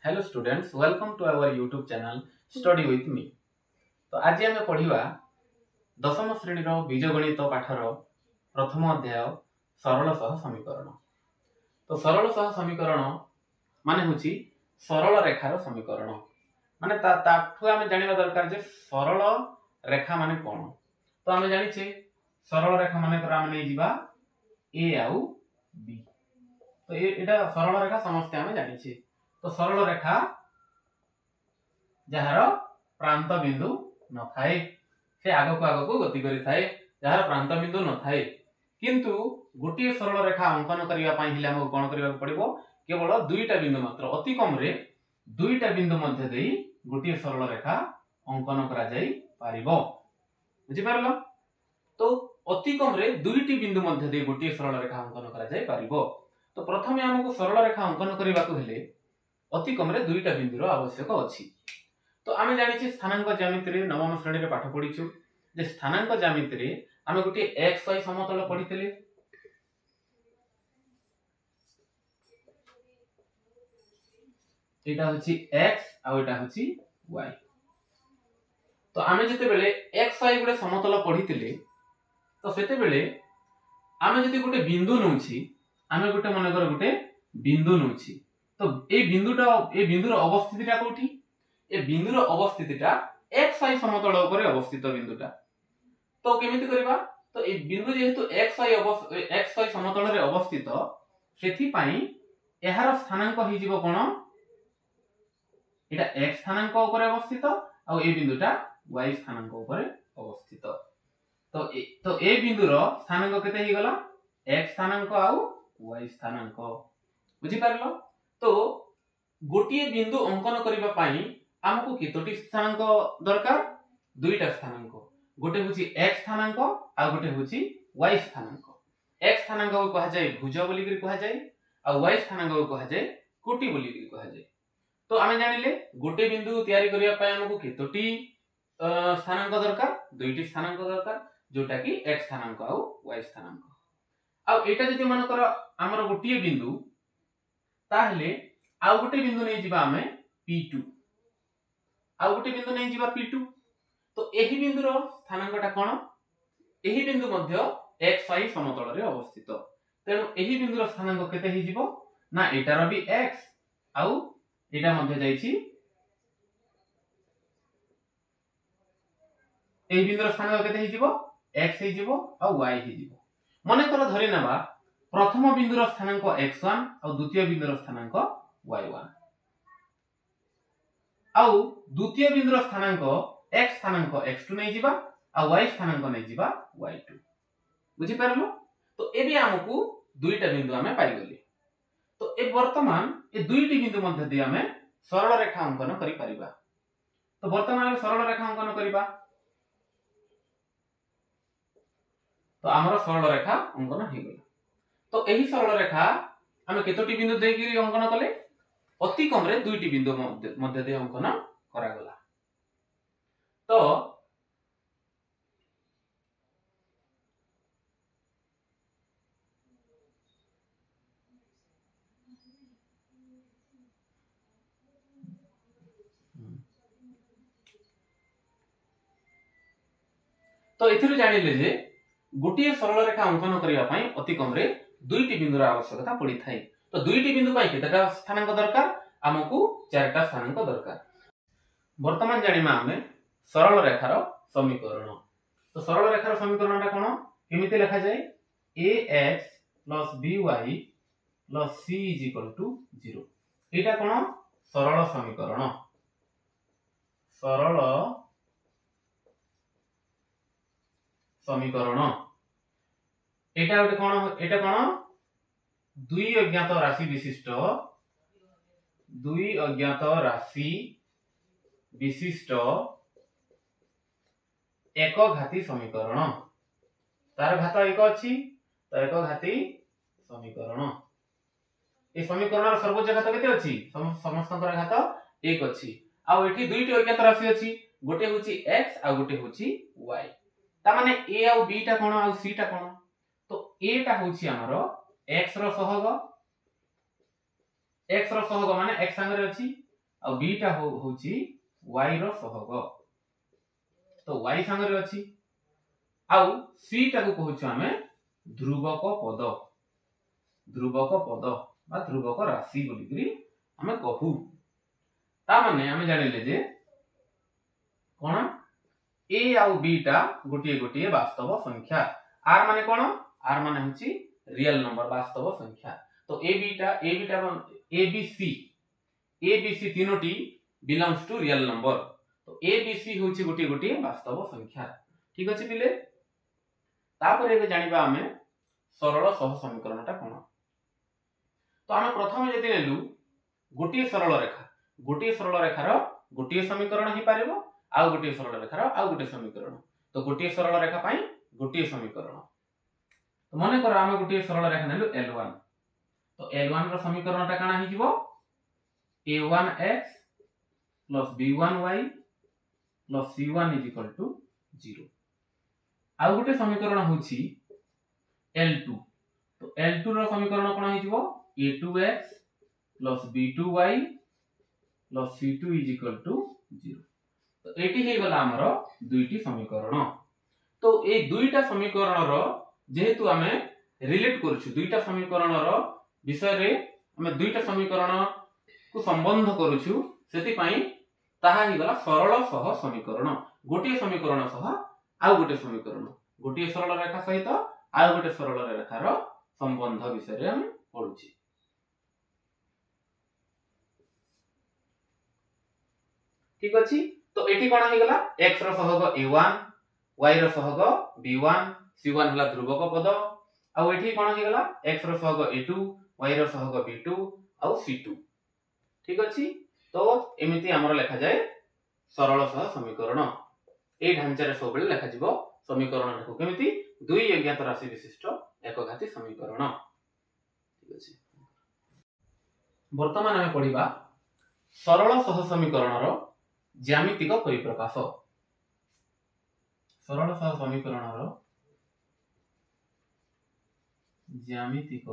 Hello students, welcome to our YouTube channel study with me. तो आज आम पढ़ा दशम श्रेणी बीजगणित पाठर प्रथम अध्याय सरल सह समीकरण। तो सरल सह समीकरण माने होची सरल रेखार समीकरण। माने ताठू आम जानिबा दरकार जे सरल रेखा माने कोन। तो आम जानिछे सरल रेखा माने कर आम नै जिबा ए आउ बी। तो एटा सरल रेखा समस्त आम जानिछे। तो सरल रेखा जहार प्रांत बिंदु न थाए से आगो को गति करि थाए, जहार प्रांत बिंदु न थाए किंतु गोटे सरल रेखा अंकन करिया पई हिला हमको कोन करिया पड़िबो, केवल दुईटा बिंदु मात्र अति कम रे दुईटा बिंदु मध्य देई गोटे सरल रेखा अंकन करा जाई पारिबो। बुझि पारलो? तो अति कम रे दुईटी बिंदु मध्य देई गोटे सरल रेखा अंकन करा जाई पारिबो। तो प्रथमे हमको सरल रेखा अंकन करिबा को हेले अति कम रे दुईटा बिंदुर आवश्यक अछि। तो आमे जानिछि स्थानांक ज्यामिति रे नवम श्रेणी रे पाठ पढिछु जे स्थानांक ज्यामिति रे आमे गोटे x y समतल पढितले। एटा होछि x आ एटा होछि y। तो आमे जते बेले x y गोटे समतल पढितले तो सेते बेले आमे जति गोटे बिंदु नउछि, आमे गोटे मन कर गोटे बिंदु नउछि। तो ए बिंदुर अवस्थितिटा कोठी? ए बिंदुर अवस्थितिटा x y समतल ऊपर अवस्थित बिंदुटा। तो केमिति करबा? तो ए बिंदु जेहेतु x y समतल रे अवस्थित सेथि पई एहार स्थानांक हि जीवो कोन? एटा x स्थानांक ऊपर अवस्थित आ ए बिंदुटा y स्थानांक ऊपर अवस्थित। तो ए बिंदुर स्थानांक केते हि गला? x स्थानांक आ y स्थानांक। बुझि पारलो? तो गोटिए बिंदु अंकन करिबा पई हमकु केतोटी स्थानांक दरकार? दुईटा स्थानांक। गोटे होची x स्थानांक आ गोटे होची y स्थानांक। x स्थानांक को कहा जाय भुज बोली करी कहा जाय आ y स्थानांक को कहा जाय कोटि बोली करी कहा जाय। तो आमे जानिले गोटे बिंदु तयारी करिया पई हमकु केतोटी स्थानांक दरकार? दुईटी स्थानांक दरकार, जोटा कि x स्थानांक आ y स्थानांक। आ एटा जदि मन कर हमर गोटिए बिंदु ताहले आ गोटे बिंदु नै जिबा हमें P2 आ गोटे बिंदु नै जिबा P2। तो एही बिंदुर स्थानांकटा कोन? एही बिंदु मध्य x y समतल रे अवस्थित। तेनु एही बिंदुर स्थानांक केते हि जिवो ना एटार भी x आ एटा मध्य जाईछि। एही बिंदुर स्थानांक केते हि जिवो? x हि जिवो आ y हि जिवो। मने कर धरि नेबा प्रथम बिंदुर स्थानांक x1 आ द्वितीय बिंदुर स्थानांक y1 आ द्वितीय बिंदुर स्थानांक x स्थानांक x2 नै जिबा आ y स्थानांक नै जिबा y2। बुझि पारलो? तो एबे हमकु दुईटा बिंदु हमें पाइ गले। तो ए वर्तमान ए दुईटी बिंदु मध्य दे हमें सरल रेखा अंकन करि परिबा। तो वर्तमान में सरल रेखा अंकन करिबा। तो हमर सरल रेखा अंकन हे गेल। तो एही सरल रेखा हमें केतोटी बिंदु देकी अंकन कले? अति कम रे दुईटी बिंदु मध्य दे अंकन करा गला। तो एथिरु जानिले जे गोटिए सरल रेखा अंकन करिया पई अति कम रे दुईटी बिंदुर आवश्यकता पड़ी थाई। तो दुईटी बिंदु पई केतेटा स्थानांक दरकार? हमकु चारटा स्थानांक दरकार। वर्तमान जानिमा हमें सरल रेखार समीकरण। तो सरल रेखार समीकरणटा कोन? केमिति लिखा जाय? ax by c = 0। एटा कोन? सरल समीकरण। सरल समीकरण एटा गोटे कोन? एटा कोन? दुई अज्ञात राशि विशिष्ट एक घाती समीकरण। तार घात एक अछि तो एक घाती समीकरण। ए समीकरणर सर्वोच्च घात केते अछि? समस्तकर घात एक अछि। आ एठी दुईटी अज्ञात राशि अछि, गोटे होछि x आ गोटे होछि y। ता माने a आ b टा कोन आ c टा कोन? तो a टा होछि हमर x रो सहग। x रो सहग माने x संगे अछि आ बी टा होची y रो सहग तो y संगे रे अछि आ c टा को कहउछ हमें ध्रुवक पद बा ध्रुवक राशि बोली करी हमें कहू ता माने हमें जानिले जे कोन a आ b टा गोटे वास्तव संख्या r माने कोन r माने होची रियल नंबर वास्तव संख्या तो a b c तीनोटी बिलोंग्स टू रियल नंबर तो a b c होची गोटे वास्तव संख्या ठीक अछि पिले तापर एबे जानिबा हमें सरल सह समीकरणटा कोन तो हमें प्रथम जदि लेलु गोटे सरल रेखार गोटे समीकरण ही पारिबो आ गोटे सरल रेखार आ गोटे समीकरण तो गोटे सरल रेखा पई गोटे समीकरण तो माने कर हम गोटे सरल रेखा नेलु L1 तो L1 रो समीकरणटा काना हि जिवो a1x + b1y + c1 = 0 आ गोटे समीकरण होची L2 तो L2 रो समीकरण कोन हि जिवो a2x + b2y + c2 = 0 तो एटी हे गला हमर दुईटी समीकरण तो ए दुईटा समीकरण रो जेहेतु हमें रिलेट करछु दुईटा समीकरण रो विषय रे हमें दुईटा समीकरण को संबंध करछु सेति पई ताहा हि गला सरल सह समीकरण गोटे समीकरण सह आ गोटे समीकरण गोटे सरल रेखा सहित आ गोटे सरल रेखार संबंध विषय रे हम पढुछि ठीक अछि तो एटी कोन हे गला x रो सहग a1 y रो सहग b1 c1 हला ध्रुवक पद आ एठी कोन हे गला x रो सहग a2 y रो सहग b2 आ c2 ठीक अछि तो एमिति हमर लेखा जाय सरल सह समीकरण ए ढांचा रे सब बेले लेखा जिवो समीकरण लेखो केमिति दुई अज्ञात राशि विशिष्ट एकघाती समीकरण ठीक अछि वर्तमान हमें पढिबा सरल सह समीकरण रो ज्यामितिक परिप्रकाश सरल सह समीकरण रो ज्यामितिक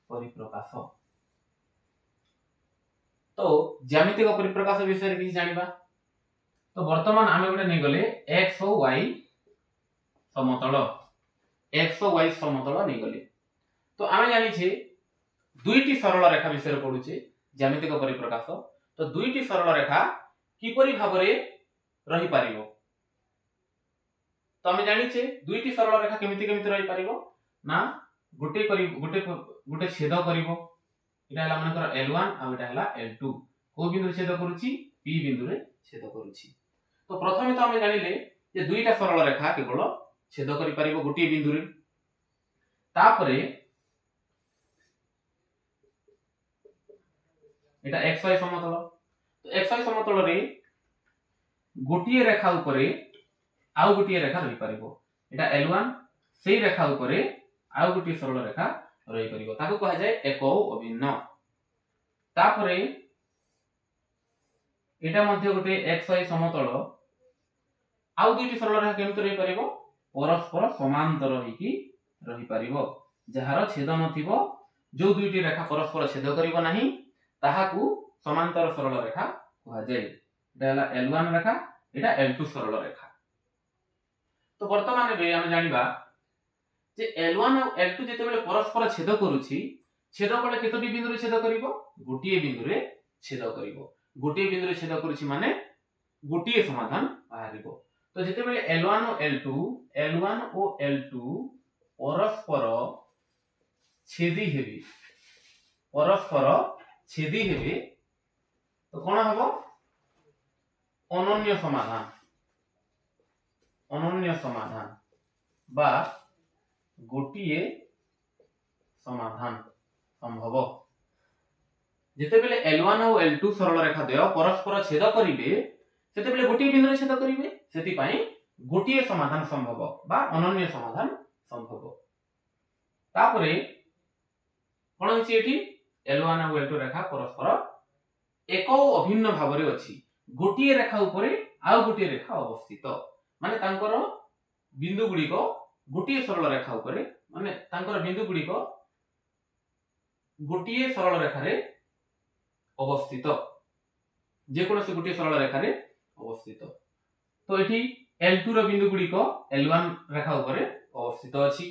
परिप्रकाश तो ज्यामितिक परिप्रकाश विषय रे जानिबा तो वर्तमान आमे गोटे नै गले x और y समतल नै गले तो आमे जानि छे दुईटी सरल रेखा विषय रे पढुचे ज्यामितिक परिप्रकाश तो दुईटी सरल रेखा किपरि भाबरे रही पारिबो तो हमें जानि छे दुईटी सरल रेखा केमिति रही पारिबो ना गोटे छेद करिवो इटा हला मानकर L1 आ इटा हला L2 को बिंदु छेद करूची P बिंदु रे छेद करूची तो प्रथमे तो हमें जानिले जे दुईटा सरल रेखा केवल छेद करि पारिबो गोटे बिंदु रे तापरे एटा xy समतल तो xy समतल रे गोटे रेखा ऊपर आउ गोटे रेखा रही पारिबो एटा L1 सेही रेखा ऊपर आउ गोटे सरल रेखा रही परिबो ताको कहा जाय एको अभिन्न तापरे एटा मध्ये गोटे xy समतल आउ दुईटी सरल रेखा केमिति रही परिबो परस्पर समांतर होइकी रही परिबो जहार छेद नथिबो जो दुईटी रेखा परस्पर छेद करिवो नाही ताहाकू समांतर सरल रेखा कहा जाय एटा L1 रेखा एटा L2 सरल रेखा तो वर्तमान बे हम जानिबा जे L1 और L2 जेते बेले परस्पर छेद करूची छेद कले केतोटी बिंदु रे छेद करिवो गोटिए बिंदु रे छेद करिवो गोटिए बिंदु रे छेद करूची माने गोटिए समाधान बाहरिबो तो जेते बेले L1 और L2 परस्पर छेदी हेबे तो कोन हबो अनन्य समाधान बा गोटिए समाधान संभव जेते बेले L1 और L2 सरल रेखा द्वय परस्पर छेद करिवे सेते बेले गोटिए बिंदु रे छेद करिवे सेति पई गोटिए समाधान संभव बा अनन्य समाधान संभव तापरे कोन होची एठी L1 और L2 रेखा परस्पर एको अभिन्न भाबरे अछि गोटिए रेखा ऊपर आउ गोटिए रेखा अवस्थित माने तांकर बिंदु गुडी को गोटिए सरल रेखा ऊपर माने तांकर बिंदु गुडी को गोटे सरल रेखा रे अवस्थित जेकोसी गोटे सरल रेखा रे अवस्थित तो एठी L2 रो बिंदु गुडी को L1 रेखा ऊपर अवस्थित अछि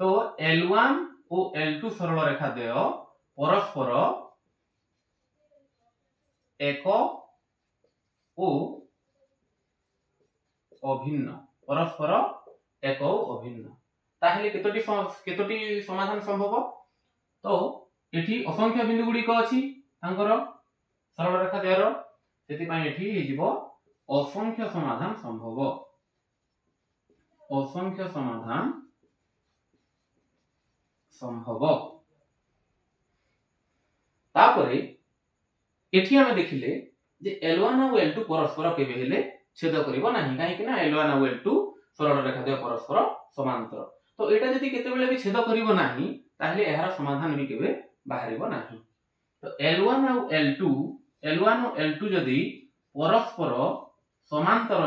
तो L1 और L2 सरल रेखा देय परस्पर एक ओ अभिन्न परस्पर एक ओ अभिन्न ताहेले केतोटी समाधान संभव तो एठी असंख्य बिंदु गुडी को अछि तांकर सरल रेखा देयर सेति पई एठी हे जिवो असंख्य समाधान संभव असंख्य समाधान संभव तापरे एठी हम देखिले जे L1 और L2 परस्पर केबे हेले छेद करिवो नाही काहे कि ना L1 और L2 सरल रेखा देय परस्पर समांतर तो एटा जदि केते बेले भी छेद करिवो नाही ताहले एहार समाधान भी केबे बाहरिवो नाही तो L1 और L2 जदि परस्पर समांतर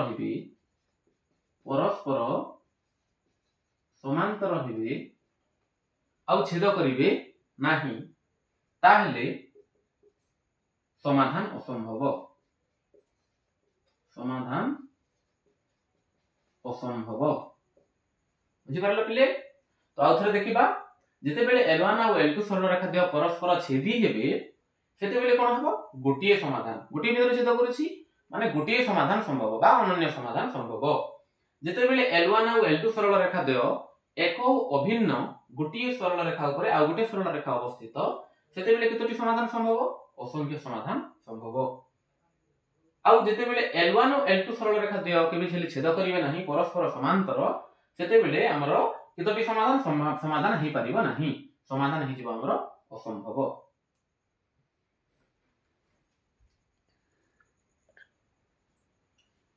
हेबे आउ छेद करिवे नाही ताहले समाधान असंभव बुझि पारलो पिले तो आउथरे देखिबा जेते बेले L1 और L2 सरल रेखा देय परस्पर छेदी हेबे सेते बेले कोन हबो गोटिए समाधान गोटिए बिंदु छेद करूची माने गोटिए समाधान संभव बा अनन्य समाधान संभव जेते बेले L1 और L2 सरल रेखा देय एक अभिन्न गोटिए सरल रेखा ऊपर आ गोटे सरल रेखा अवस्थित सेते बेले केतोटी समाधान संभव असंख्य समाधान संभव आउ जेते बेले L1 और L2 सरल रेखा देय केबे छेले छेद करिवे नाही परस्पर समांतर सेते बेले हमरो केतोटी समाधान हे परिबो नाही समाधान हे जिवो हमरो असंभव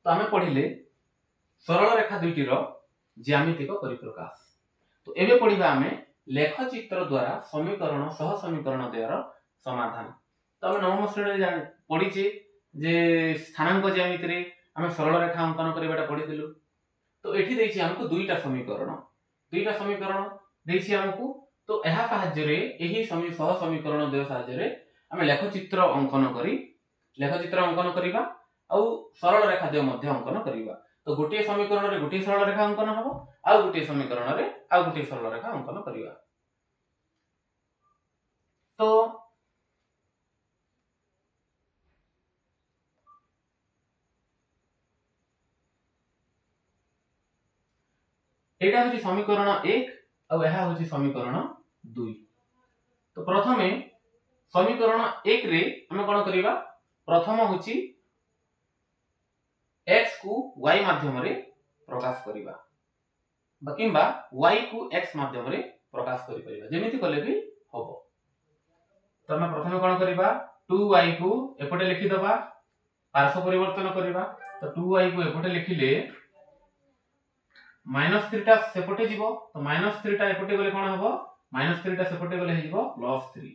तो आमे पढिले सरल रेखा दुईटी रो ज्यामितिक परिप्रकाश तो एबे पढिबा आमे लेखचित्र द्वारा समीकरण सह समीकरण देयर समाधान तो आमे नवम श्रेणी रे पढिचे जे स्थानांक ज्यामिति रे आमे सरल रेखा अंकन करिबाटा पढिथिलु तो एठी दैछि हमकु दुईटा समीकरण दैछि हमकु तो एहा साहाय्य रे एही सह समीकरण देय साहाय्य रे आमे लेखचित्र अंकन करिबा आ सरल रेखा देय मध्य अंकन करिबा तो गोटे समीकरण रे गोटे सरल रेखा अंकन हबो आ गोटे समीकरण रे आ गोटे सरल रेखा अंकन करिबा तो एटा होची समीकरण 1 आ एहा होची समीकरण 2 तो प्रथमे समीकरण 1 रे हम कोन करिबा प्रथम होची x को y माध्यम रे प्रकाश करिबा बकिंबा y को x माध्यम रे प्रकाश करि परिबा जेमिति कले भी हबो तो हम प्रथमे कोन करिबा 2y को एपटे लिखि दबा पार्श्व परिवर्तन करिबा तो 2y को एपटे लिखिले -3 सेपटे जीवो तो -3 एपटे गले कोन हबो -3 सेपटे गले हिजबो +3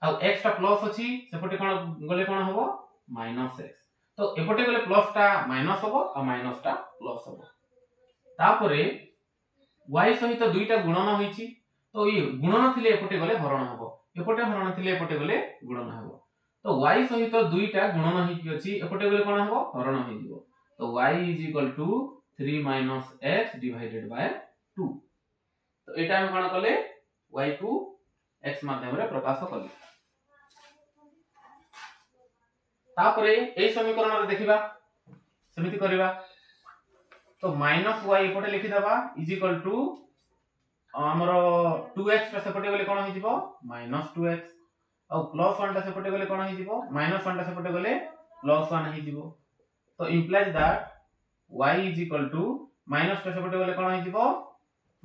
आ x टा प्लस अछि सेपटे कोन गले कोन हबो -x तो एपटे गले प्लस टा माइनस हबो आ माइनस टा प्लस हबो तापरे y सहित दुईटा गुणन होईची तो ई गुणन थिले एपटे गले हरण हबो एपटे हरण थिले एपटे गले गुणन हबो तो y सहित दुईटा गुणन होईकी अछि एपटे गले कोन हबो हरण होईजिवो तो y 3 x divided by 2 तो एटा हम कोन कले y को x माध्यम रे प्रकाश कले तापरे ए समीकरण रे देखिबा समिति करिबा तो -y एपटे लिखि दबा हमरो 2x सेपटे गले कोन होई जिवो -2x और +1 सेपटे गले कोन होई जिवो -1 सेपटे गले +1 होई जिवो तो इंप्लाइज दैट y माइनस सेपटे गले कोन होई जिवो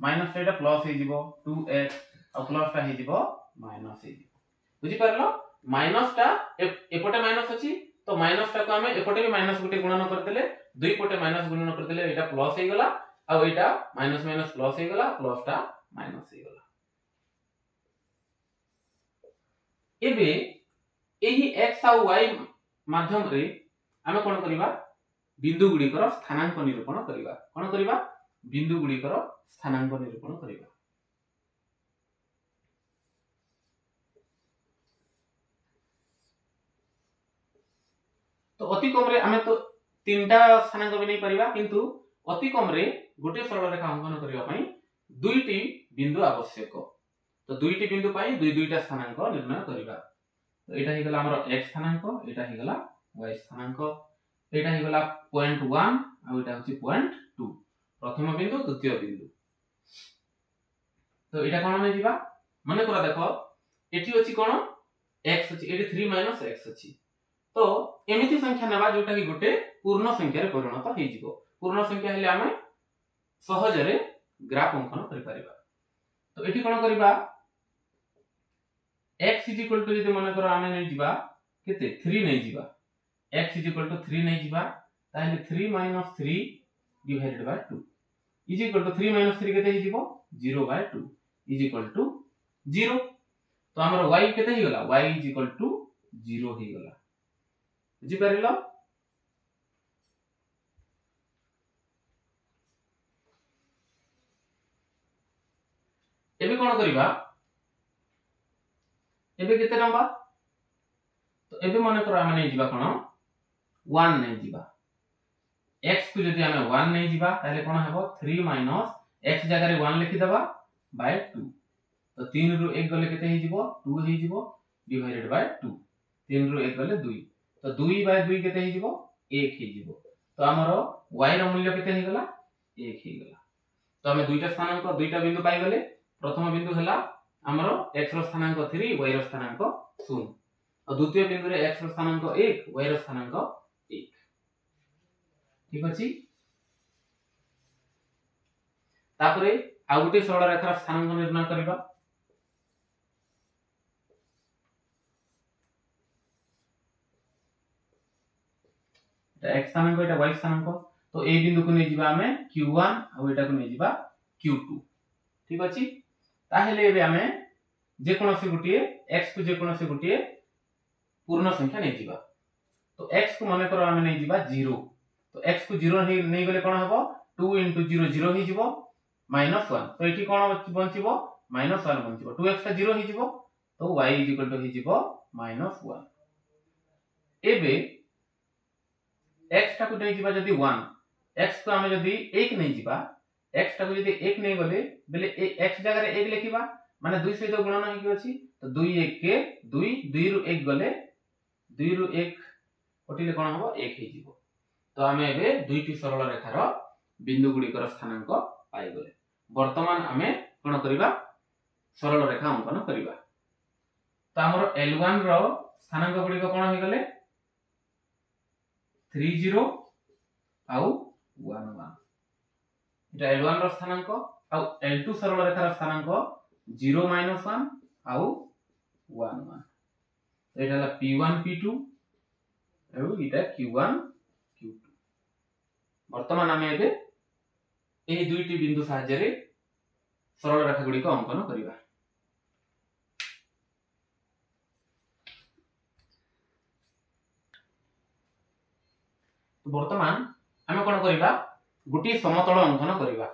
माइनस एटा प्लस होई जिवो 2x और प्लस टा होई जिवो माइनस होई जिवो बुझि परलो माइनस टा एपटे माइनस अछि तो माइनस टा को हमें एपटे भी माइनस गुटे गुणन कर देले दुई पटे माइनस गुणन कर देले एटा प्लस हे गला आ एटा माइनस माइनस प्लस हे गला प्लस टा माइनस हे गला एबे एही x आ y माध्यम रे हमें कोन करिबा बिंदु गुडी कर स्थानांक निरूपण करिबा कोन करिबा बिंदु गुडी कर स्थानांक निरूपण करिबा तो अति कम रे आमे तो तीनटा स्थानांक भी नहीं परिबा किंतु अति कम रे गोटे सरल रेखा अंकन करिवा पई दुईटी बिंदु आवश्यक। तो दुईटी बिंदु पई दुईटा स्थानांक निर्णय करिबा। तो एटा ही गला हमर x स्थानांक, एटा ही गला y स्थानांक, एटा ही गला पॉइंट 1 आ एटा होची पॉइंट 2 प्रथम बिंदु द्वितीय बिंदु। तो एटा कोन नै जिबा माने करा देखो एठी होची कोन x होची एठी 3 - x होची। तो एमिति संख्या नेबा जोटा कि गोटे पूर्ण संख्या रे परिणत हे जिवो। पूर्ण संख्या हेले आमे सहज रे ग्राफ अंकन करि परिबा। तो एठी कोन करिबा x यदि मन करो आमे नै जिबा केते 3 नै जिबा x 3 नै जिबा ताहेले 3 - 3 डिवाइडेड बाय 2 3 - 3 केते हे जिवो 0/2 0। तो हमर y केते हे गला y 0 हे गला बुझी परिलो। एबे कोन करिबा एबे केते नंबा तो एबे मन करो आमे नै जिबा कोन 1 नै जिबा x को जदि आमे 1 नै जिबा ताले कोन हेबो 3 - x जगह रे 1 लिखि दबा बाय 2। तो 3 रु 1 गले केते हे जिवो 2 हे जिवो डिवाइडेड बाय 2 3 रु 1 गले 2 तो 2/2 केते हे जिवो 1 हे जिवो। तो हमर y रो मूल्य केते हे गला 1 हे गला। तो हमें दुईटा स्थानांक दुईटा बिंदु पाई गले। प्रथम बिंदु हला हमरो x रो स्थानांक 3 y रो स्थानांक 0 और द्वितीय बिंदु रे x रो स्थानांक 1 y रो स्थानांक 1 ठीक अछि। तापरे आ गुटे सरल रेखार स्थानांक निर्णय करबा। एटा x स्थानांक एटा y स्थानांक तो ए बिंदु को नै जिबा हमें q1 आ एटा को नै जिबा q2 ठीक अछि। ताहेले एबे हमें जे कोनोसी गुटिए x को जे कोनोसी गुटिए पूर्ण संख्या नै जिबा। तो x को माने करो हमें नै जिबा 0 तो x को 0 नै गले कोन हबो 2 * 0 0 हे जिवो -1 तो एठी कोन बंचिबो -1 बंचिबो 2x का 0 हे जिवो तो y हे जिवो -1। एबे x टा को नै जिबा जदी 1 x को हमें जदी 1 नै जिबा x टा को जदी 1 नै गले बेले x जगह रे 1 लिखिबा माने 2 सहित गुणन हे कि अछि तो 2 1 के 2 2 रु 1 गले 2 रु 1 कटिले कोन हबो 1 हे जिवो। तो हमें एबे दुईटी सरल रेखार बिंदु गुडी कर स्थानांक पाई गले। वर्तमान हमें कोन करिबा सरल रेखा अंकन करिबा। तो हमर L1 रो स्थानांक गुडी को कोन हे गले 3 0 आउ 1 1 एटा L1 रो स्थानांक आउ L2 सरल रेखार स्थानांक 0 - 1 आउ 1 1 तो एटा ला P1 P2 एउ इटा Q1 Q2। वर्तमान हमें एबे एही दुईटी बिंदु सहाय्य रे सरल रेखा गुडी को अंकन करिबा। तो वर्तमान हमें कोन करिबा गुटी समतल अंकन करिबा।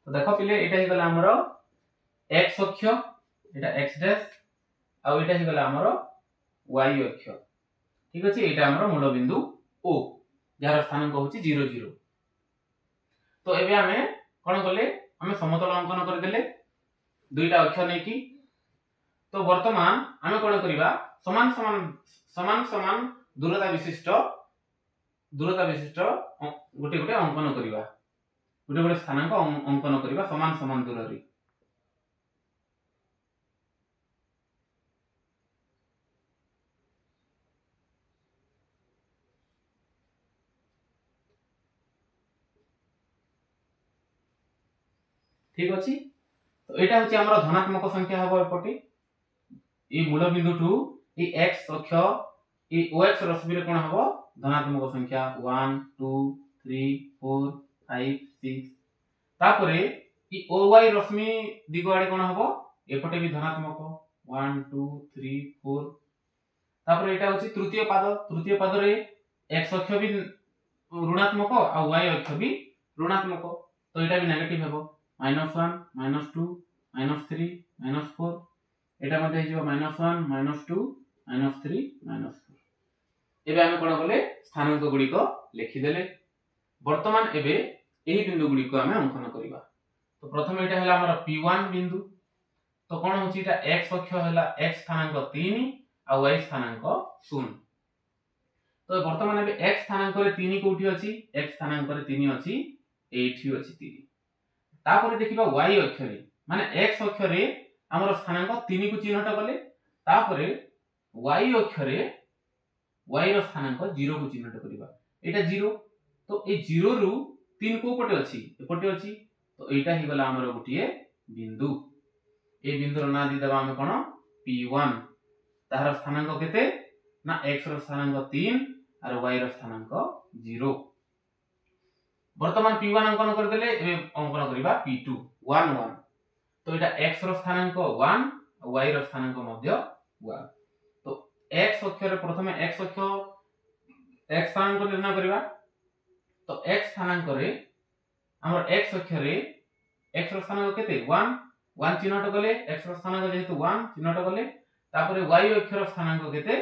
तो देखो पिले एटा ही गला हमरो x अक्ष एटा x डैश आ एटा ही गला हमरो y अक्ष ठीक अछि। एटा हमरो मूल बिंदु o जार स्थानांक होछि 0 0। तो एबे हमें कोन गले हमें समतल अंकन कर देले दुईटा अक्ष नै की। तो वर्तमान हमें कोन करिबा समान समान समान दूरता विशिष्ट गोटे गोटे अंकन करिबा गोटे गोटे स्थानांक अंकन करिबा समान समान दूर रे। ठीक अछि। तो एटा होछि हमर धनात्मक संख्या हबो एपटे ए मूल बिंदु टू ए x अक्ष ए ox रश्मि रे कोन हबो धनात्मक संख्या 1 2 3 4 5 6 तापरे ए oy रश्मि दिग आडे कोन हबो एपटे भी धनात्मक 1 2 3 4 तापरे एटा होछि तृतीय पाद रे x अक्ष भी ऋणात्मक आ y अक्ष भी ऋणात्मक तो एटा भी नेगेटिव हेबो -1 -2 -3 -4 एटा मध्ये हे जिवो -1 -2 -3 -4 एबे हम कोन बोले स्थानांक गुडी को लिखि देले वर्तमान एबे एही बिंदु गुडी को हम अंकन करिबा तो प्रथम एटा हला हमर p1 बिंदु तो कोन होची एटा x अक्ष हला x स्थानांक 3 आ y स्थानांक 0 तो वर्तमान एबे x स्थानांक रे 3 कोठी अछि x स्थानांक रे 3 अछि एठी अछि 3 तापर देखिबा y अक्ष रे माने x अक्ष रे हमर स्थानांक 3 को चिन्हट कले तापर y अक्ष रे y रो स्थानांक 0 को चिन्हट करिबा एटा 0 तो ए 0 रु 3 को पटे अछि एपटे अछि तो एटा ही गला हमर गुटिए बिंदु ए बिंदुर ना दी देबा हम कोन p1 तार स्थानांक केते ना x रो स्थानांक 3 और y रो स्थानांक 0 वर्तमान p1 अंकन कर देले ए अंकन करिबा p2 1 1 तो एटा x रो स्थानांक 1 और y रो स्थानांक मध्य 1 तो x अक्ष रे प्रथमे x अक्ष x स्थानांक निर्णय करिबा तो x स्थानांक रे हमर x अक्ष रे x रो स्थानांक केते 1 1 चिन्हट गले x रो स्थानांक जेहेतु 1 चिन्हट गले तापरे y अक्ष रो स्थानांक केते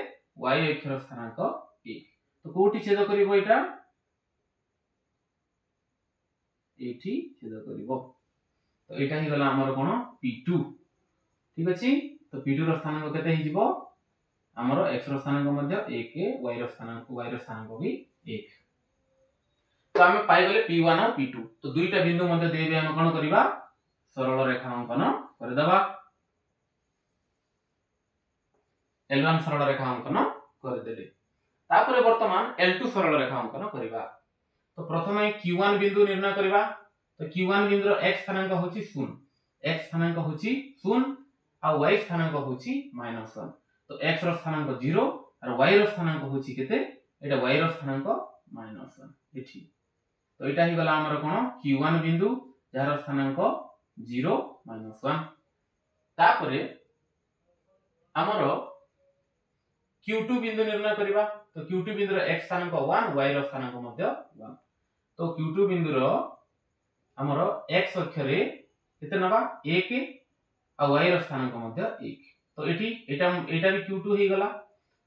y अक्ष रो स्थानांक 1 तो कोठी छेद करिवो एटा एठी छेद करिवो तो एटा ही गला हमर कोन p2 ठीक अछि तो p2 रो स्थानांक केते हि जिवो हमर x रो स्थानांक मध्य 1 y रो स्थानांक भी 1 तो हम पाई गले p1 और p2 तो दुईटा बिंदु मध्य देबे हम कोन करिबा सरल रेखांकन कर दबा L1 सरल रेखांकन कर देले तापरे वर्तमान L2 सरल रेखांकन करिबा तो प्रथमे q1 बिंदु निर्णय करिबा तो q1 बिंदुर x स्थानांक होची 0 x स्थानांक होची 0 आ y स्थानांक होची -1 तो x रो स्थानांक 0 और y रो स्थानांक होची केते एटा y रो स्थानांक -1 एठी तो एटा ही गला हमर कोन q1 बिंदु जहार स्थानांक 0 -1 तापरे हमर q2 बिंदु निर्णय करिबा तो q2 बिंदुर x स्थानांक 1 y रो स्थानांक मध्य 1 तो q2 बिंदुर हमर x अक्ष रे केते नबा 1 आ y रो स्थानांक मध्य 1 तो एठी एटा भी q2 हे गला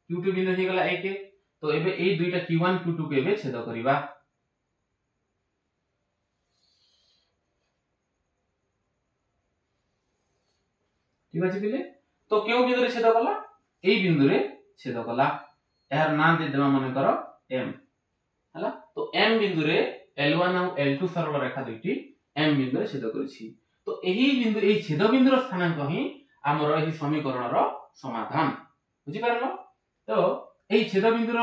q2 बिंदु हे गला 1 तो एबे ए दुईटा q1 q2 के एबे छेद करिबा ठीक अछि बिले तो केउ बिंदु रे छेद कला ए बिंदु रे छेद कला यार नाम दे देबा मन करो m हला तो m बिंदु रे L1 और L2 सरल रेखा दुईटी m बिंदु रे छेद करछि तो एही बिंदु एही छेद बिंदुर स्थानांक ही हमर एही समीकरण रो समाधान बुझि परलो तो एही छेद बिंदुर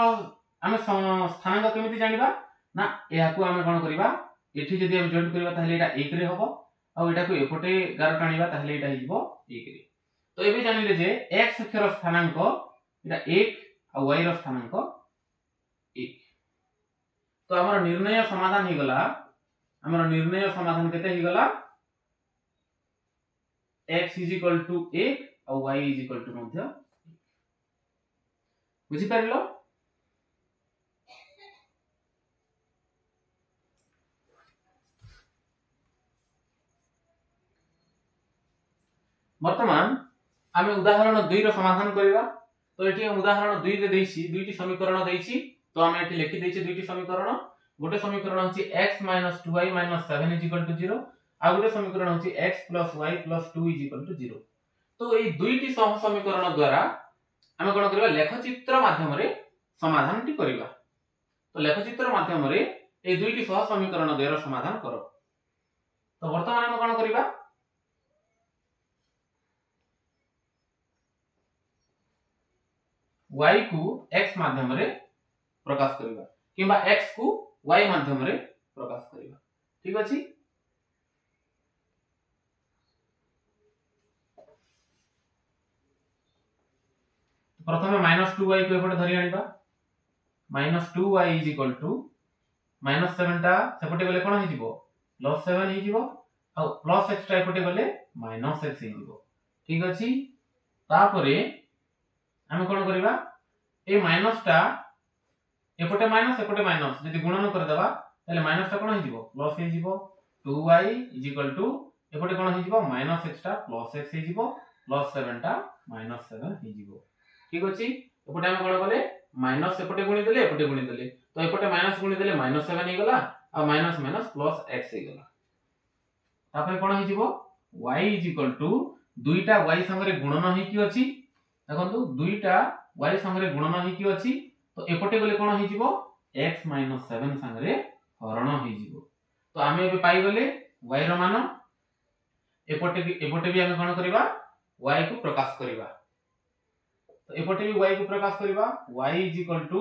हम स्थानांक केमिति जानिबा ना एहा को हम कोन करिबा एठी जदि हम जॉइंट करिबा ताहले एटा 1 रे हबो आ एटा को एपटे गार टाणीबा ताहले एटा हिजबो 1 रे तो एबे जानिले जे x अक्ष रो स्थानांक एटा 1 आ y रो स्थानांक 1 तो हमर निर्णय समाधान हि गला हमर निर्णय समाधान केते हि गला x = 1 और y = मध्य बुझि परलो वर्तमान आमे उदाहरण 2 रो समाधान करिबा तो एठी हम उदाहरण 2 रे देइछि दुईटी समीकरण देइछि तो आमे एठी लिखि देइछि दुईटी समीकरण गोटे समीकरण होछि x - 2y - 7 = 0 आ गोटे समीकरण होछि x + y + 2 = 0 तो ए दुईटी सह समीकरण द्वारा आमे कोन करबा लेखचित्र माध्यम रे समाधान टी करबा तो लेखचित्र माध्यम रे ए दुईटी सह समीकरण द्वारा समाधान करो तो वर्तमान हम कोन करबा y को x माध्यम रे प्रकाश करबा किबा x को y माध्यम रे प्रकाश करबा ठीक अछि प्रथमे -2y को एपटे धरि आनिबा -2y = -7 टा सेपटे गले कोन हि जिवो +7 हि जिवो आ +x टा एपटे गले -x हि जिवो ठीक अछि तापरे हम कोन करबा ए माइनस टा एपटे माइनस एपटे माइनस यदि गुणन कर देबा तले माइनस टा कोन हि जिवो प्लस हि जिवो 2y इज इक्वल टू एपटे कोन हे जिवो माइनस x टा प्लस x हे जिवो प्लस 7 टा माइनस 7 हे जिवो ठीक अछि एपटे हम कोन बोले माइनस एपटे गुणी देले एपटे गुणी देले तो एपटे माइनस गुणी देले माइनस 7 हे गला आ माइनस माइनस प्लस x हे गला तापर कोन हे जिवो y इज इक्वल टू दुईटा y संगे गुणन हे कि अछि देखंतु दुईटा y संगे गुणन हे कि अछि तो एपटे गले कोन हे जिवो x - 7 संगे हरण हे जिवो तो आमे एबे पाई गले y रो मान एपटे भी आमे कोन करबा y को प्रकाश करबा तो एपटे भी y को प्रकाश करबा y इज इक्वल टू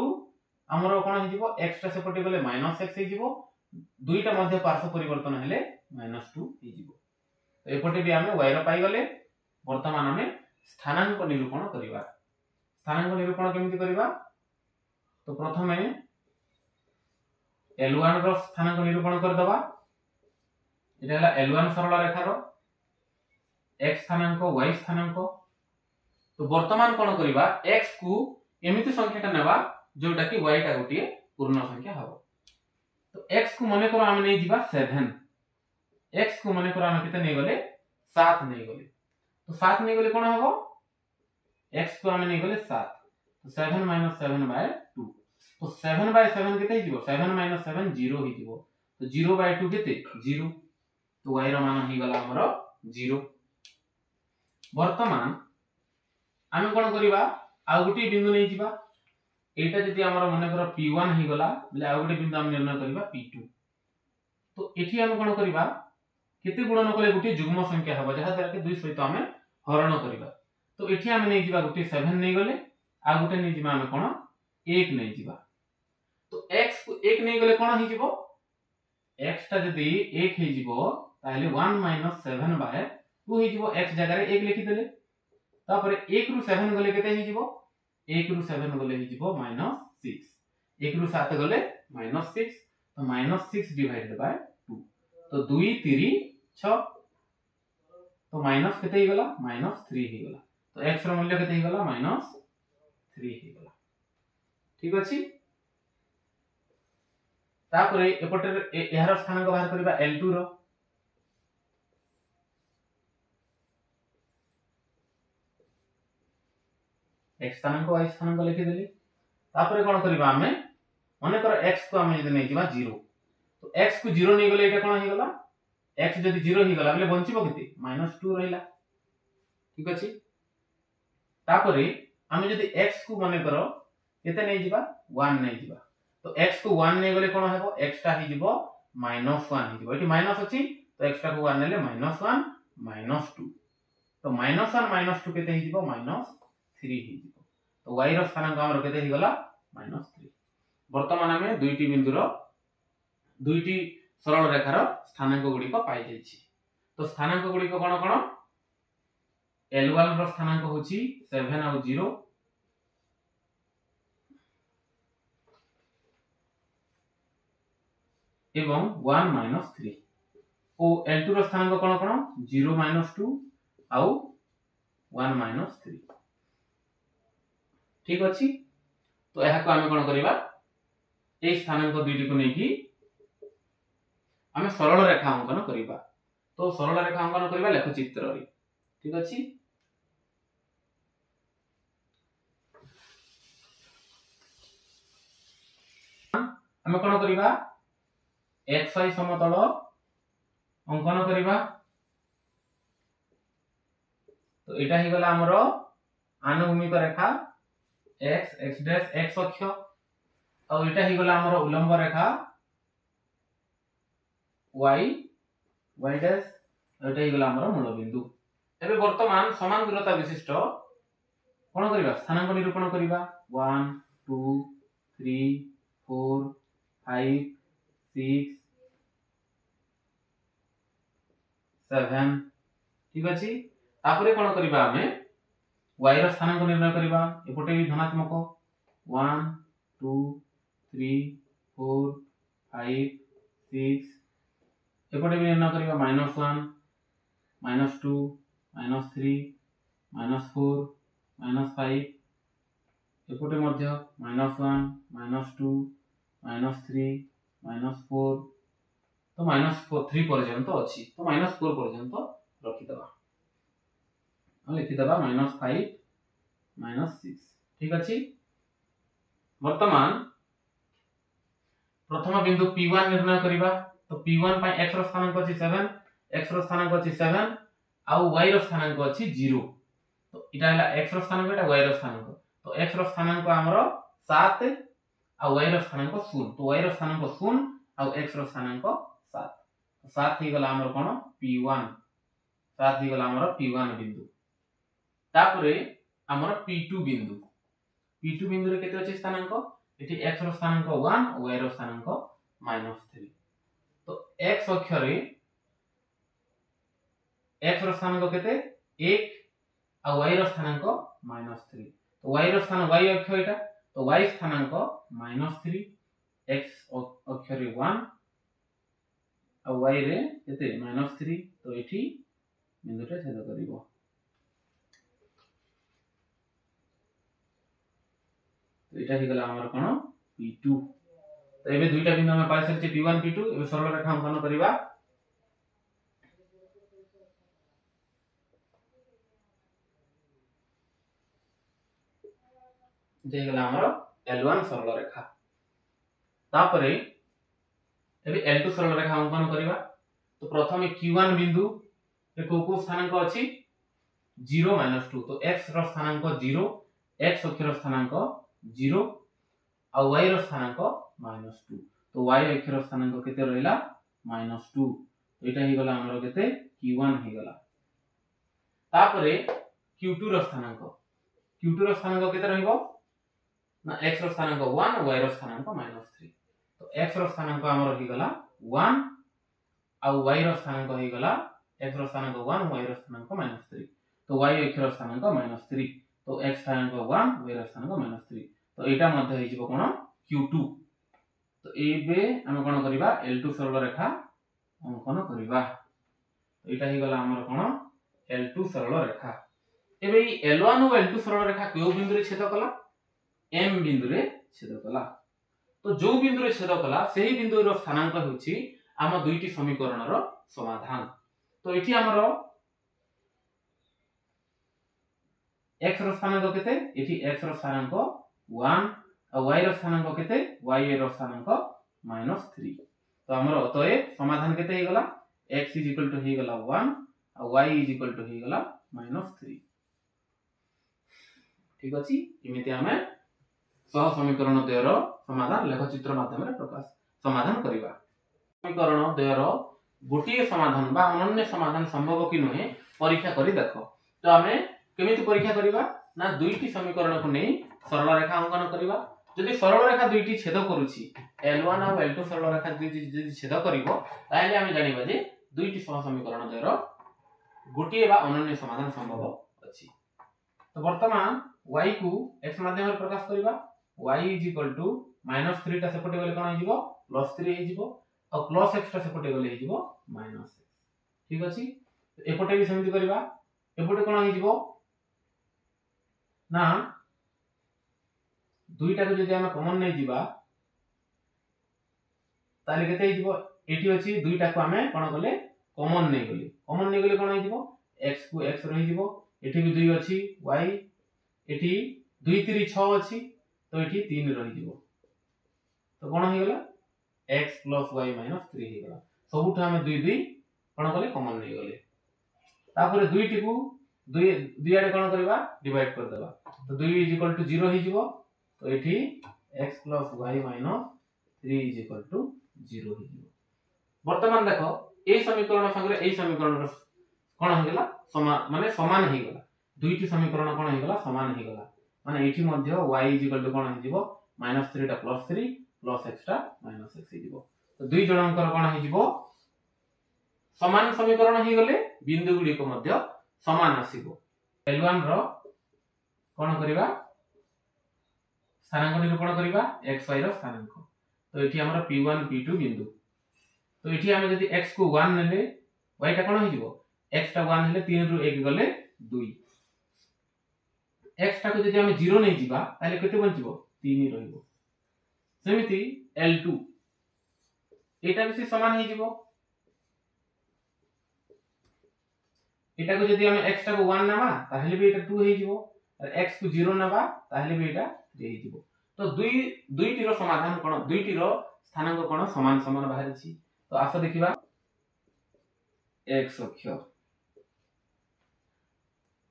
हमरो कोन हे जिवो x टा सेपटे गले -x हे जिवो दुईटा मध्य पार्श्व परिवर्तन हेले -2 हे जिवो तो एपटे भी आमे y रो पाई गले वर्तमान आमे स्थानांक निरूपण करबा स्थानांक निरूपण केमिति करबा तो प्रथमे L1 रो स्थानांक निरूपण कर दबा एटा हला L1 सरल रेखा रो x स्थानांक y स्थानांक तो वर्तमान कोन करबा x को एमिति संख्याटा नेबा जोटा कि y टा गोटिए पूर्ण संख्या हबो तो x को माने करो हम नै जिबा 7 x को माने करो हम केते नै गले 7 नै गले तो 7 नै गले कोन हबो x को हम नै गले 7 तो 7 - 7/2 तो 7/7 केते हिजिबो 7 - 7 0 हिजिबो तो 0/2 केते 0 तो y रो मान हि गला हमरो 0 वर्तमान आमे कोन करिबा आ गुटी बिंदु नै जिबा एटा जति हमरो माने करो p1 हि गला बले आ गुटी बिंदु हम निर्णय करिबा p2 तो एठी हम कोन करिबा केते गुणन कले गुटी जुग्म संख्या हबो जहा द्वारा के 2 सहित हमें हरण करिबा तो एठी हम नै जिबा गुटी 7 नै गले आ गुटे नै जिबा हम कोन 1 नै जिबा तो x को 1 नै गले कोन हि जिवो x ता जदी 1 हि जिवो ताले 1 - 7/2 हि जिवो x जगह रे 1 लिखि देले तापर 1 रु 7 गले केते हि जिवो 1 रु 7 गले हि जिवो -6 1 रु 7 गले -6 तो -6 डिवाइडेड बाय 2 तो 2 3 6 तो माइनस केते हि गला -3 हि गला तो x रो मूल्य केते हि गला -3 हि गला ठीक अछि तापर एपटर एहार स्थानांक बाहर करबा L2 रो x स्थानांक y स्थानांक लिखि देली तापर कोन करबा हमें माने कर x को हमें जदि नै जिबा 0 तो x को 0 नै गले एटा कोन हि गला x जदि 0 हि गला बले बंचिबो केते -2 रहिला ठीक अछि तापर हमें जदि x को माने करो केते नै जिबा 1 नै जिबा तो x को 1 नै गले कोन हेबो x टा हि जिवो -1 हि जिवो एठी माइनस अछि तो x टा को 1 नेले -1 -2 तो -1 -2 केते हि जिवो -3 हि जिवो तो y रो स्थानांक हमर केते हि गला -3 वर्तमान हमें दुईटी बिंदु रो दुईटी सरल रेखा रो स्थानांक गुडी को पाई जाईछि तो स्थानांक गुडी को कोन कोन L1 रो स्थानांक होछि 7 और 0 एवं 1 - 3 ओ L2 रो स्थानांक कोन कोन 0 - 2 आउ 1 - 3 ठीक अछि तो एहा को हम कोन करबा ए स्थानांक दुईटी को नै कि हमें सरल रेखा अंकन करबा तो सरल रेखा अंकन करबा लेख चित्र रे ठीक अछि हमें कोन करबा xy समतल अंकन करबा तो एटा हि गला हमरो आनुभूमिक रेखा x x डैश x अक्ष और एटा हि गला हमरो उलंब रेखा y y डैश एटा हि गला हमरो मूल बिंदु एबे वर्तमान समान दूरता विशिष्ट कोन करबा स्थानांक निरूपण करबा 1 2 3 4 5 6 7 ठीक अछि तापरे कोन करबा हमें y रो स्थानांक निर्णय करबा एपटे भी धनात्मक 1 2 3 4 5 6 एपटे भी निर्णय करबा -1 -2 -3 -4 -5 एपटे मध्य -1 -2 -3 -4 तो -3 पर्यंत अछि तो -4 पर्यंत रखि दबा लिखि दबा -5 -6 ठीक अछि। वर्तमान प्रथम बिंदु P1 निर्णय करिबा तो P1 पय x रो स्थानांक अछि 7 x रो स्थानांक अछि 7 आ y रो स्थानांक अछि 0 तो इटा हला x रो स्थानांक एटा y रो स्थानांक तो x रो स्थानांक हमरो 7 आ y रो स्थानांक 0 तो y रो स्थानांक 0 आ x रो स्थानांक 7 7 ही गला हमरो कोन P1 7 ही गला हमरो P1 बिंदु तापरे हमरो P2 बिंदु रे केते अछि स्थानांक एठी x रो स्थानांक 1 y रो स्थानांक -3 तो x अक्ष रे x रो स्थानांक केते 1 आ y रो स्थानांक -3 तो y रो स्थान y अक्ष एटा तो y स्थानांक -3 x अक्ष रे 1 आ y रे केते -3 तो एठी बिंदुटा छेद करिवो तो एटा ही गला हमर कोन P2 तो एबे दुईटा बिंदु हम पाइ सके P1 P2 एबे सरल रेखा अंकन करिबा जे गला हमर L1 सरल रेखा तापरे एबे L2 सरल रेखा अंकन करिबा तो प्रथमे Q1 बिंदु ए को स्थानांक अछि 0 -2 तो x रो स्थानांक 0 x अक्ष रो स्थानांक 0 आ y रो स्थानांक -2 तो y अक्ष रो स्थानांक केते रहिला -2 तो एटा ही गला हमरो केते Q1 ही गला तापरे Q2 रो स्थानांक केते रहइबो ना x रो स्थानांक 1 y रो स्थानांक -3 तो x रो स्थानांक हमरो ही गला 1 आ y रो स्थानांक ही गला x रो स्थानांक 1 y रो स्थानांक -3 तो y अक्ष रो स्थानांक -3 तो x स्थानांक 1 y रो स्थानांक -3 तो एटा मध्ये हि जिवो कोन Q2 तो एबे हम कोन करिबा L2 सरल रेखा अंकन करिबा एटा ही गला हमर कोन L2 सरल रेखा एबे L1 और L2 सरल रेखा केउ बिंदु रे छेद कला M बिंदु रे छेद कला तो जो बिंदु रे छेद कला सेही बिंदु रो स्थानांक होछि आम दुईटी समीकरण रो समाधान तो एठी हमरो x रो स्थानांक केते एठी x रो स्थानांक 1 आ y रो स्थानांक केते y रो स्थानांक -3 तो हमरो अतए समाधान केते हे गला x हे गला 1 आ y हे गला -3 ठीक अछि इमिति हमें सह समीकरण 2 रो समाधान लेखचित्र माध्यम रे प्रकाश समाधान करिवा समीकरण 2 रो गोटिए समाधान बा अनन्य समाधान संभव कि नहे परीक्षा करी देखो तो हमें केमिति परीक्षा करिवा ना दुईटी समीकरण को नै सरल रेखा अंकन करिवा जदि सरल रेखा दुईटी छेद करूछि L1 और L2 सरल रेखा दुईटी जदि छेद करिवो ताले हम जानिबा जे दुईटी सह समीकरण 2 रो गोटिए बा अनन्य समाधान संभव अछि तो वर्तमान y को x माध्यम रे प्रकाश करिवा y -3 ता सेपटे गले कोन हे जिवो +3 हे जिवो और +x ता सेपटे गले हे जिवो -x ठीक अछि एपटे भी समिति करिवा एपटे कोन हे जिवो ना दुईटा को जदि हम कॉमन नै जिबा ताले केते हे जिवो एठी अछि दुईटा को हमें कोन गले कॉमन नै गले कोन हे जिवो x को x रहि जिवो एठी भी 2 अछि y एठी 2 3 6 अछि तो एठी 3 रहि जिवो तो कोन हे गेला x + y - 3 हे गेला सबुठ हमें 2 2 कोन गले कॉमन नै गले तापर दुईटी को दुई आडे कोन करबा डिवाइड कर देबा तो 2 = 0 हे जिवो तो एठी x + y - 3 = 0 हे जिवो वर्तमान देखो ए समीकरण संगे ए समीकरण कोन हे गेला समान हे गेला दुईटी समीकरण कोन हे गेला समान हे गेला माने एठी मध्ये y = कोन हे जिवो -3 टा +3 +x टा -x हे जिवो तो दुई जणंकर कोन हे जिवो समान समीकरण हे गेले बिंदु गुडी को मध्ये समान आसीबो L1 रो कोन करिवा स्थानांक निरूपण करिवा x y रो स्थानांक तो एठी हमर P1 P2 बिंदु तो एठी हम जदि x को 1 नेले y टा कोन हे जिवो x टा 1 हेले 3 रु 1 गले 2 x टा को जदि हम 0 नै जिबा ताले केते बंचिबो 3 रहिबो सेमिति L2 एटा भी समान हे जिवो एटा को जदी हम x टा को 1 नबा ताहले भी एटा 2 हे जिवो और x को 0 नबा ताहले भी एटा 3 हे जिवो। तो दुईटी रो समाधान कोन दुईटी रो स्थानांक कोन समान समान बाहर छी। तो आस देखिबा x अक्ष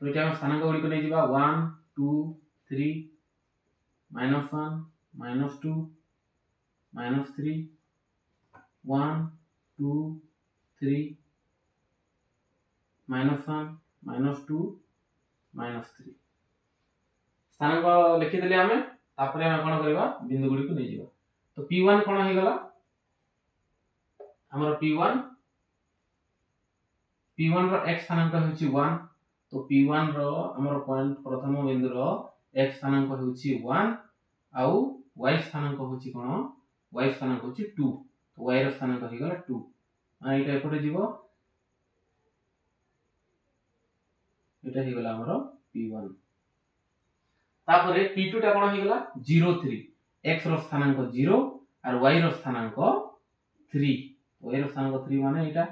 तो एटा हम स्थानांक गुडी को नै जिबा 1 2 3 -1 -2 -3 1 2 3 -1 -2 -3 स्थानांक लिखि देले हमें तापर हम कोन करबा बिंदु गुडी को नै जिबा। तो p1 कोन हे गला हमर p1 रो x स्थानांक होछि 1 तो p1 रो हमर पॉइंट प्रथम बिंदु रो x स्थानांक होछि 1 आउ y स्थानांक होछि कोन y स्थानांक होछि 2 तो y रो स्थानांक हे गला 2 आ एटा एपटे जीवो एटा हे गला हमर p1 तापरे p2 टा कोन हे गला 0 3 x रो स्थानांक 0 और y रो स्थानांक 3 y रो स्थानांक 3 माने एटा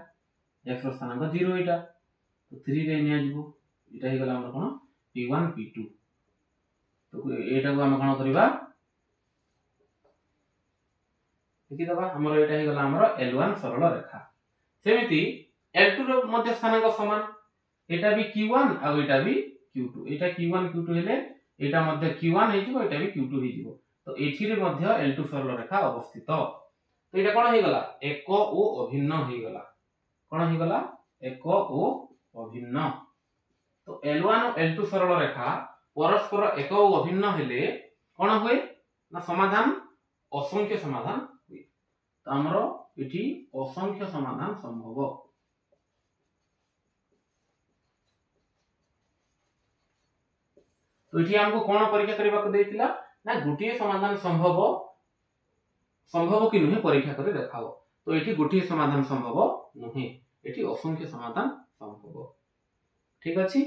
x रो स्थानांक 0 एटा तो 3 रे निया जीवो एटा हे गला हमर कोन p1 p2 तो एटा को हम कोन करबा लिखि दबा हमर एटा हे गला हमर L1 सरल रेखा। सेमिति L2 रो मध्य स्थानांक समान एटा भी q1 आ एटा भी q2 एटा q1 q2 हेले एटा मध्य q1 हे जिवो एटा भी q2 हे जिवो तो एठी रे मध्य L2 सरल रेखा अवस्थित। तो एटा कोन हे गला एक ओ अभिन्न हे गला कोन हे गला एक ओ अभिन्न। तो L1 और L2 सरल रेखा परस्पर एक ओ अभिन्न हेले कोन होय ना समाधान असंख्य समाधान होय। तो हमरो एठी असंख्य समाधान संभव। तो एठी हमको कोन परीक्षा करबा को देतिला ना गुटिए समाधान संभव कि नहीं परीक्षा करे देखाओ। तो एठी गुटिए समाधान संभव नहीं एठी असंख्य समाधान संभव। ठीक अछि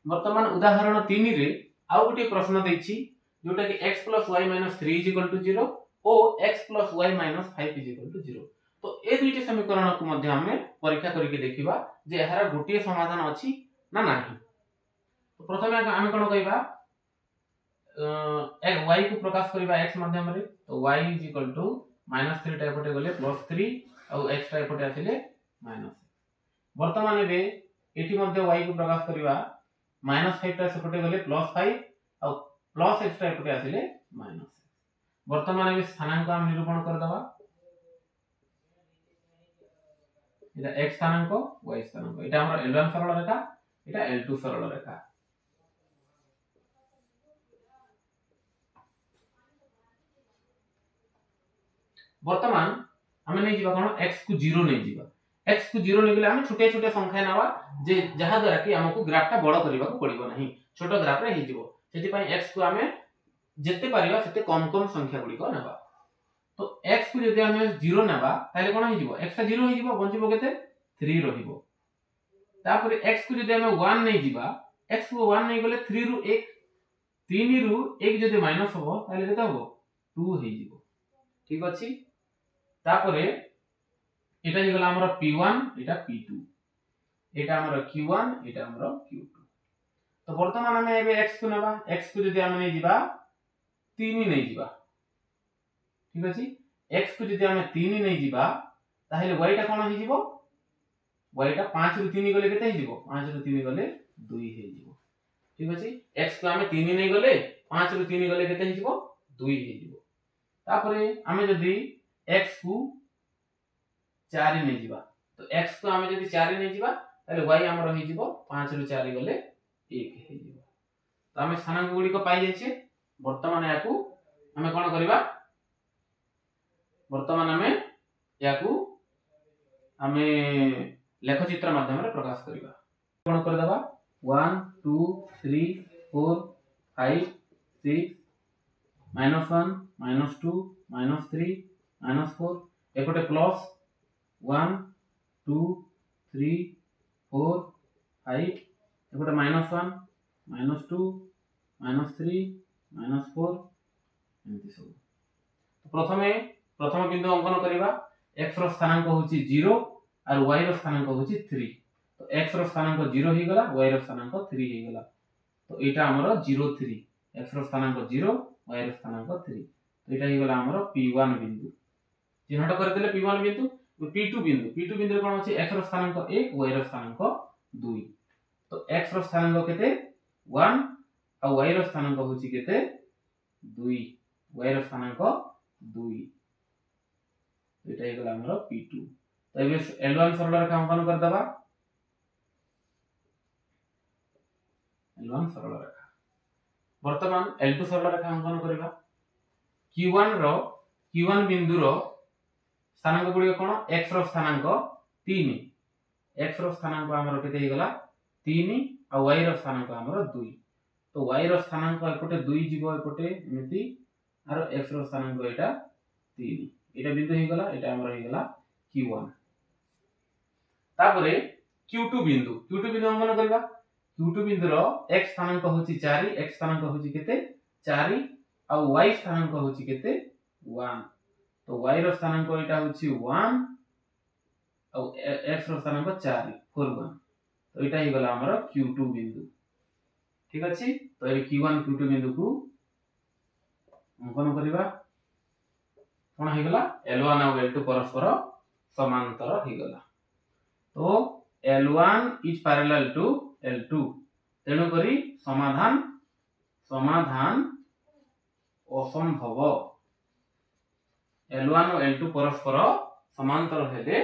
वर्तमान उदाहरण 3 रे आउ गुटे प्रश्न दैछि जोटा कि x + y - 3 = 0 और x + y - 5 = 0। तो ए दुईटी समीकरण को मध्ये हमें परीक्षा करके देखिबा जे एहारा गुटिए समाधान अछि ना नाही। तो प्रथमे हम कोन कहबा y को प्रकाश करबा x माध्यम रे तो y = -3 टा एपटे गले +3 और x टा एपटे आसिले -6। वर्तमान रे एठी मध्ये y को प्रकाश करबा -5 टा सेपटे गले +5 और +x टा एपटे आसिले -6। वर्तमान रे स्थानांक हम निरूपण कर दबा एटा x स्थानांक y स्थानांक एटा हमर L1 सरल रेखा एटा L2 सरल रेखा। वर्तमान हम नै जिबा कोन x को 0 नै जिबा x को 0 नै गेले हम छोटे छोटे संख्या नावा जे जहा द्वारा कि हमको ग्राफ टा बड़ करबा को पड़िबो नहीं छोटो ग्राफ रे हे जिवो सेति पई x को हमें जेते पारिबा सेते कम कम संख्या गुडी को नेबा। तो x को जदि हम 0 नेबा ताले कोन हे जिवो x टा 0 हे जिवो बंचिबो केते 3 रहिबो। तापर x को जदि हम 1 नै जिबा x को 1 नै गले 3 रु 1 3 रु 1 जदि माइनस हो ताले केते हो 2 हे जिवो। ठीक अछि तापर एटा हे गला हमर p1 एटा p2 एटा हमर q1 एटा हमर q2। तो वर्तमान हम एबे x को नेबा x को जदि हम नै जिबा 3 नै जिबा ठीक अछि x को जदि हम 3 नै जिबा ताहेले y टा कोन हे जिवो y टा 5 रु 3 गले केते हे जिवो 5 रु 3 गले 2 हे जिवो। ठीक अछि x को हम 3 नै गले 5 रु 3 गले केते हे जिवो 2 हे जिवो। तापर हम जदि x को 4 नै जिबा तो x को हम जदि 4 नै जिबा ताले y हमर हे जिवो 5 रु 4 गले 1 हे जिवो। तो हम स्थानांक गुडी को पाई जायछे वर्तमान याकू हमें कोन करबा वर्तमान हमें याकू हमें लेखचित्र माध्यम रे प्रकाश करबा कोन कर दबा 1 2 3 4 5 6 -1 -2 -3 -4 एपटे प्लस 1 2 3 4 5 एपटे -1 -2 -3 -4 एमति सब। प्रथम बिंदु अंकन करबा x रो स्थानांक होची 0 और y रो स्थानांक होची 3 तो x रो स्थानांक 0 ही गला y रो स्थानांक 3 ही गला तो एटा हमरो 0 3 x रो स्थानांक 0 y रो स्थानांक 3 तो एटा ही गला हमरो p1 बिंदु चिन्हट कर देले p1 बिंदु p2 बिंदु कोन होची x रो स्थानांक 1 y रो स्थानांक 2 तो x रो स्थानांक केते 1 और y रो स्थानांक होची केते 2 y रो स्थानांक 2 एटा ही गला हमरो p2 तो एबे L1 सरल रेखा अंकन कर दबा L1 सरल रेखा वर्तमान L2 सरल रेखा अंकन करबा Q1 बिंदु रो स्थानांक गुडी कोन x रो स्थानांक 3 x रो स्थानांक हमरो केते ही गला 3 और y रो स्थानांक हमरो 2 तो y रो स्थानांक एकोटे 2 जीवो एकोटे एमिति और x रो स्थानांक एटा 3 एटा बिंदु ही गला एटा हमरो ही गला Q1 तापरे Q2 बिंदु अंकन करबा Q2 बिंदु रो x स्थानांक होची 4 x स्थानांक होची केते 4 और y स्थानांक होची केते 1 तो y रो स्थानांक एटा होची 1 और x रो स्थानांक 4 41 तो एटा ही गला हमर Q2 बिंदु ठीक अछि तो ए Q1 Q2 बिंदु को अंकन करबा कोन हे गला L1 और L2 परस्पर समांतर हे गला तो L1 is parallel to L2 तेणु करी समाधान असंभव L1 और L2 परस्पर समांतर हेले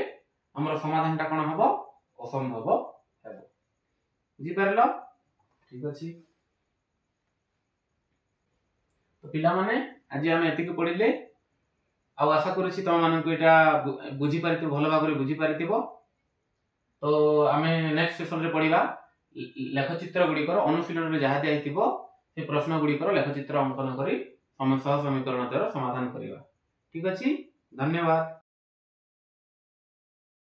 हमर समाधानटा कोन हबो असंभव हेबो बुझी परलो ठीक अछि तो पिला माने आज हम एति के पढिले आ आशा करूछि तुम मानन को एटा बुझी पारितो भलो भागरे बुझी पारितिबो तो आमे नेक्स्ट सेशन रे पढिबा लेखचित्र गुडी कर अनुशीलन रे जहा दियाइतिबो से प्रश्न गुडी कर लेखचित्र अंकन करी समस्या समीकरण द्वारा समाधान करिबा ठीक अछि धन्यवाद।